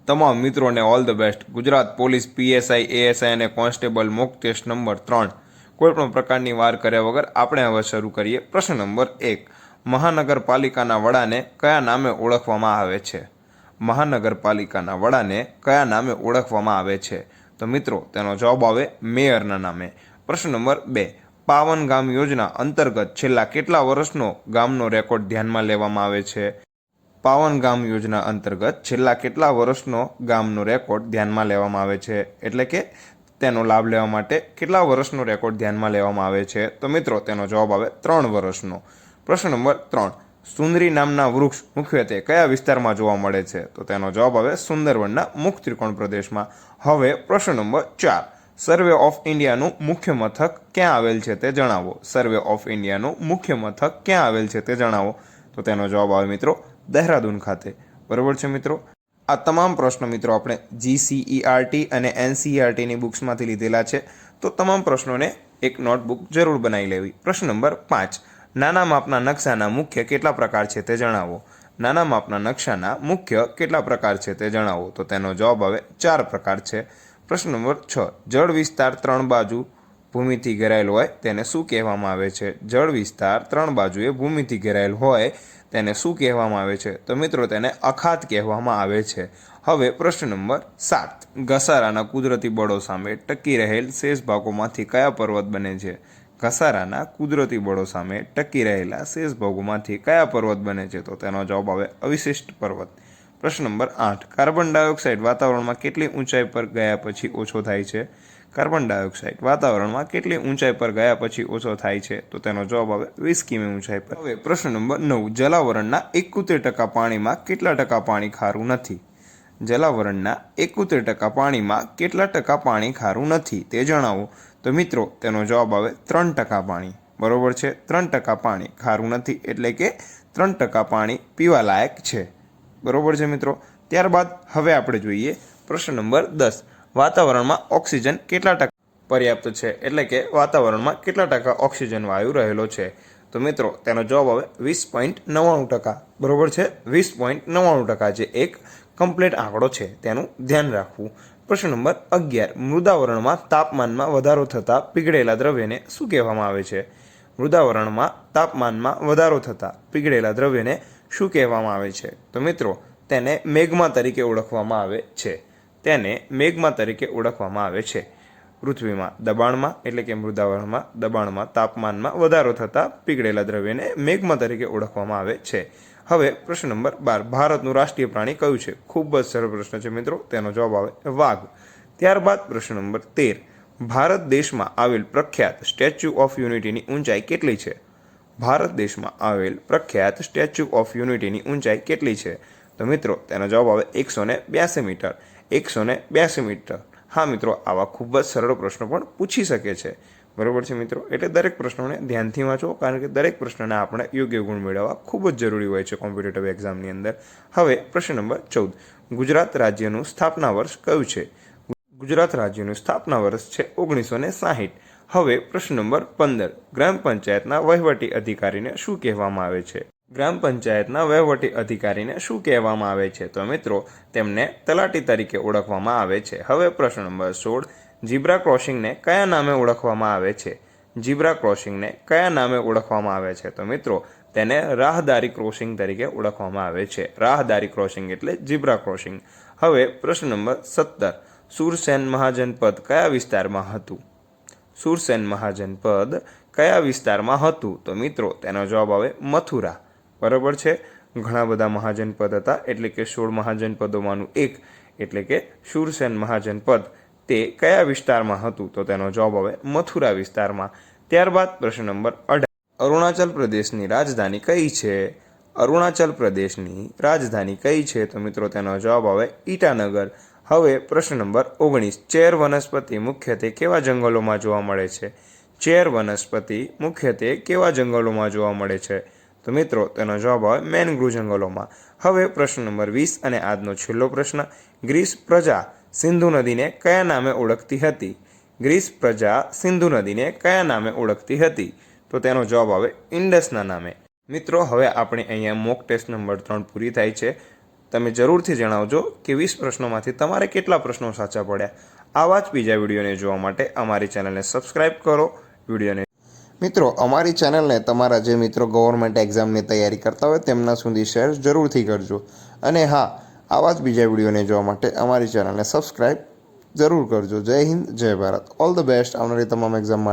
તમામ મિત્રોને all the best. Gujarat police PSI ASI અને કોન્સ્ટેબલ મોક ટેસ્ટ નંબર 3 કોઈપણ પ્રકારની વાર કર્યા વગર આપણે હવે શરૂ કરીએ। પ્રશ્ન નંબર 1, મહાનગરપાલિકાના વડાને કયા નામે ઓળખવામાં આવે છે? મહાનગરપાલિકાના વડાને કયા નામે ઓળખવામાં આવે છે? તો મિત્રો તેનો જવાબ આવે મેયરના નામે। પ્રશ્ન નંબર 2, પાવન ગામ યોજના અંતર્ગત છેલ્લા કેટલા વર્ષનો ગામનો રેકોર્ડ ધ્યાનમાં લેવામાં આવે છે? પાવન ગામ યોજના અંતર્ગત છેલ્લા કેટલા વર્ષનો ગામનો રેકોર્ડ ધ્યાનમાં લેવામાં આવે છે, એટલે કે તેનો લાભ લેવા માટે કેટલા વર્ષનો રેકોર્ડ ધ્યાનમાં લેવામાં આવે છે? તો મિત્રો તેનો જવાબ આવે 3 વર્ષનો। પ્રશ્ન નંબર 3, સુંદરી નામના વૃક્ષ મુખ્યત્વે કયા વિસ્તારમાં જોવા મળે છે? તો તેનો જવાબ આવે સુંદરવનના મુખ ત્રિકોણ પ્રદેશમાં। હવે પ્રશ્ન નંબર 4, સર્વે ઓફ ઇન્ડિયાનું મુખ્ય મથક ક્યાં આવેલ છે તે જણાવો। સર્વે ઓફ ઇન્ડિયાનું મુખ્ય મથક ક્યાં આવેલ છે તે જણાવો। તો તેનો જવાબ આવે મિત્રો દહેરાદૂન ખાતે। બરોબર છે મિત્રો। આ તમામ પ્રશ્નો મિત્રો આપણે જીસીઈઆરટી અને એનસીઈઆરટીની બુક્સમાંથી લીધેલા છે, તો તમામ પ્રશ્નોને એક નોટબુક જરૂર બનાવી લેવી। પ્રશ્ન નંબર 5, નાના માપના નકશાના મુખ્ય કેટલા પ્રકાર છે તે જણાવો। નાના માપના નકશાના મુખ્ય કેટલા પ્રકાર છે તે જણાવો। તો તેનો જવાબ આવે 4 પ્રકાર છે। પ્રશ્ન નંબર 6, જળ વિસ્તાર 3 બાજુ ભૂમિથી ઘેરાયેલ હોય તેને શું કહેવામાં આવે છે? જળ વિસ્તાર 3 બાજુએ ભૂમિથી ઘેરાયેલ હોય તેને શું કહેવામાં આવે છે? તો મિત્રો તેને અખાત કહેવામાં આવે છે। હવે પ્રશ્ન નંબર 7, ઘસારાના કુદરતી બળો સામે ટકી રહેલ શેષ ભાગોમાંથી કયા પર્વત બને છે? ઘસારાના કુદરતી બળો સામે ટકી રહેલા શેષ ભાગોમાંથી કયા પર્વત બને છે? તો તેનો જવાબ આવે અવિશિષ્ટ પર્વત। પ્રશ્ન નંબર 8, કાર્બન ડાયોક્સાઇડ વાતાવરણમાં કેટલી ઊંચાઈ પર ગયા પછી ઓછો થાય છે? કાર્બન ડાયોક્સાઇડ વાતાવરણમાં કેટલી ઊંચાઈ પર ગયા પછી ઓછો થાય છે? તો તેનો જવાબ આવે 20 કિમી ઊંચાઈ પર। હવે પ્રશ્ન નંબર 9, જલાવરણના 71% પાણીમાં કેટલા ટકા પાણી ખારું નથી? જલાવરણના 71% પાણીમાં કેટલા ટકા પાણી ખારું નથી તે જણાવો। તો મિત્રો તેનો જવાબ આવે 3% પાણી। બરોબર છે, 3% પાણી ખારું નથી, એટલે કે 3% પાણી પીવાલાયક છે। બરોબર છે મિત્રો। ત્યારબાદ હવે આપણે જોઈએ પ્રશ્ન નંબર 10, વાતાવરણમાં ઓક્સિજન કેટલા ટકા પર્યાપ્ત છે, એટલે કે વાતાવરણમાં કેટલા ટકા ઓક્સિજન વાયુ રહેલો છે? તો મિત્રો તેનો જવાબ આવે 20.99%। બરોબર છે, 20.99% જે એક કમ્પ્લીટ આંકડો છે, તેનું ધ્યાન રાખવું। પ્રશ્ન નંબર 11, મૃદાવરણમાં તાપમાનમાં વધારો થતાં પીગળેલા દ્રવ્યને શું કહેવામાં આવે છે? મૃદાવરણમાં તાપમાનમાં વધારો થતાં પીગળેલા દ્રવ્યને શું કહેવામાં આવે છે? તો મિત્રો તેને મેગ્મા તરીકે ઓળખવામાં આવે છે। તેને મેગ્મા તરીકે ઓળખવામાં આવે છે। પૃથ્વીમાં દબાણમાં, એટલે કે મૃદાવરણમાં દબાણમાં તાપમાનમાં વધારો થતાં પીગળેલા દ્રવ્યને મેગ્મા તરીકે ઓળખવામાં આવે છે। હવે પ્રશ્ન નંબર 12, ભારતનું રાષ્ટ્રીય પ્રાણી કયું છે? ખૂબ જ સરળ પ્રશ્ન છે મિત્રો, તેનો જવાબ આવે વાઘ। ત્યારબાદ પ્રશ્ન નંબર 13, ભારત દેશમાં આવેલ પ્રખ્યાત સ્ટેચ્યુ ઓફ યુનિટીની ઊંચાઈ કેટલી છે? ભારત દેશમાં આવેલ પ્રખ્યાત સ્ટેચ્યુ ઓફ યુનિટીની ઊંચાઈ કેટલી છે? તો મિત્રો તેનો જવાબ આવે 182 મીટર। 182 મીટર। હા મિત્રો, આવા ખૂબ જ સરળ પ્રશ્નો પણ પૂછી શકે છે। બરોબર છે મિત્રો, એટલે દરેક પ્રશ્નોને ધ્યાનથી વાંચો, કારણ કે દરેક પ્રશ્નને આપણે યોગ્ય ગુણ મેળવવા ખૂબ જ જરૂરી હોય છે કોમ્પિટિટિવ એક્ઝામની અંદર। હવે પ્રશ્ન નંબર 14, ગુજરાત રાજ્યનું સ્થાપના વર્ષ કયું છે? ગુજરાત રાજ્યનું સ્થાપના વર્ષ છે 1960। હવે પ્રશ્ન નંબર 15, ગ્રામ પંચાયતના વહીવટી અધિકારીને શું કહેવામાં આવે છે? ગ્રામ પંચાયતના વહીવટી અધિકારીને શું કહેવામાં આવે છે? તો મિત્રો તેમને તલાટી તરીકે ઓળખવામાં આવે છે। હવે પ્રશ્ન નંબર 16, ઝીબ્રા ક્રોસિંગને કયા નામે ઓળખવામાં આવે છે? ઝીબ્રા ક્રોસિંગને કયા નામે ઓળખવામાં આવે છે? તો મિત્રો તેને રાહદારી ક્રોસિંગ તરીકે ઓળખવામાં આવે છે। રાહદારી ક્રોસિંગ એટલે ઝીબ્રા ક્રોસિંગ। હવે પ્રશ્ન નંબર 17, સુરસેન મહાજનપદ કયા વિસ્તારમાં હતું? સુરસેન મહાજનપદ કયા વિસ્તારમાં હતું? તો મિત્રો તેનો જવાબ આવે મથુરા। બરાબર છે, ઘણા બધા મહાજનપદ હતા, એટલે કે 16 મહાજનપદોમાંનું એક, એટલે કે સુરસેન મહાજનપદ તે કયા વિસ્તારમાં હતું? તો તેનો જવાબ આવે મથુરા વિસ્તારમાં। ત્યારબાદ પ્રશ્ન નંબર 18, અરુણાચલ પ્રદેશની રાજધાની કઈ છે? અરુણાચલ પ્રદેશની રાજધાની કઈ છે? તો મિત્રો તેનો જવાબ આવે ઈટાનગર। હવે પ્રશ્ન નંબર 19, ચેર વનસ્પતિ મુખ્યત્વે કેવા જંગલોમાં જોવા મળે છે? ચેર વનસ્પતિ મુખ્યત્વે કેવા જંગલોમાં જોવા મળે છે? તો મિત્રો તેનો જવાબ આવે મેનગ્રુવ જંગલોમાં। હવે પ્રશ્ન નંબર 20 અને આજનો છેલ્લો પ્રશ્ન, ગ્રીસ પ્રજા સિંધુ નદીને કયા નામે ઓળખતી હતી? ગ્રીસ પ્રજા સિંધુ નદીને કયા નામે ઓળખતી હતી? તો તેનો જવાબ આવે ઇન્ડસના નામે। મિત્રો હવે આપણે અહીંયા મોક ટેસ્ટ નંબર 3 પૂરી થાય છે। તમે જરૂરથી જણાવજો કે 20 પ્રશ્નોમાંથી તમારે કેટલા પ્રશ્નો સાચા પડ્યા. આવા જ બીજા વિડીયોને જોવા માટે અમારી ચેનલને સબસ્ક્રાઈબ કરો. વિડીયોને મિત્રો, અમારી ચેનલને તમારા જે મિત્રો ગવર્મેન્ટ એક્ઝામની તૈયારી કરતા હોય તેમના સુધી શેર જરૂરથી કરજો. અને હા, આવા જ બીજા વિડીયોને જોવા માટે અમારી ચેનલને સબસ્ક્રાઈબ જરૂર કરજો. જય હિન્દ, જય ભારત. ઓલ ધ બેસ્ટ આવનારી તમામ એક્ઝામ માટે.